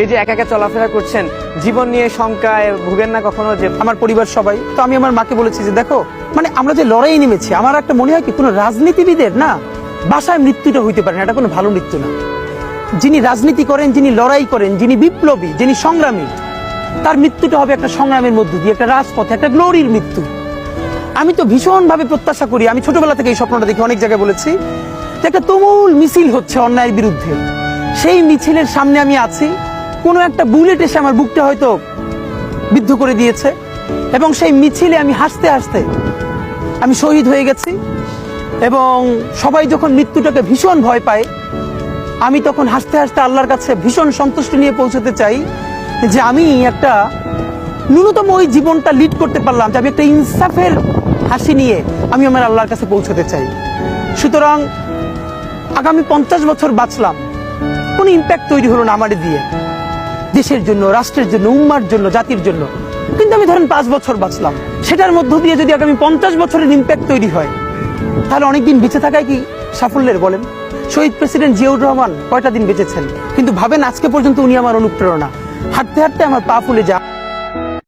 এই যে একা একা চলাফেরা করছেন, জীবন নিয়ে শঙ্কায় ভুগেন না কখনো? যে আমার পরিবার সবাই তো, আমি আমার মাকে বলেছি যে দেখো, মানে আমরা যে লড়াই নেমেছি, আমার একটা মনে হয় কি কোনো রাজনীতিবিদের না বাসায় মৃত্যুটা হইতে পারে না, এটা কোনো ভালো মৃত্যু না। যিনি রাজনীতি করেন, যিনি লড়াই করেন, যিনি বিপ্লবী, যিনি সংগ্রামী, তার মৃত্যুটা হবে একটা সংগ্রামের মধ্য দিয়ে, একটা রাজপথে, একটা গ্লোরির মৃত্যু। আমি তো ভীষণভাবে প্রত্যাশা করি, আমি ছোটবেলা থেকে এই স্বপ্নটা দেখি, অনেক জায়গায় বলেছি যে একটা তুমুল মিছিল হচ্ছে অন্যায়ের বিরুদ্ধে, সেই মিছিলের সামনে আমি আছি, কোনো একটা বুলেট এসে আমার বুকটা হয়তো বিদ্ধ করে দিয়েছে, এবং সেই মিছিলে আমি হাসতে হাসতে আমি শহীদ হয়ে গেছি। এবং সবাই যখন মৃত্যুটাকে ভীষণ ভয় পায়, আমি তখন হাসতে হাসতে আল্লাহর কাছে ভীষণ সন্তুষ্টি নিয়ে পৌঁছতে চাই যে আমি একটা ন্যূনতম ওই জীবনটা লিড করতে পারলাম, যে আমি একটা ইনসাফের হাসি নিয়ে আমি আমার আল্লাহর কাছে পৌঁছতে চাই। সুতরাং আগামী 50 বছর বাঁচলাম, কোনো ইম্প্যাক্ট তৈরি হলো না আমার দিয়ে, দেশের জন্য, রাষ্ট্রের জন্য, উম্মার জন্য, জাতির জন্য। কিন্তু আমি ধরেন 5 বছর বাঁচলাম, সেটার মধ্য দিয়ে যদি আগামী 50 বছরের ইম্প্যাক্ট তৈরি হয়, তাহলে অনেকদিন বেঁচে থাকায় কি সাফল্যের বলেন? শহীদ প্রেসিডেন্ট জিয়াউর রহমান কয়টা দিন বেঁচেছেন, কিন্তু ভাবেন আজকে পর্যন্ত উনি আমার অনুপ্রেরণা। হাঁটতে হাঁটতে আমার পা ফুলে যায়।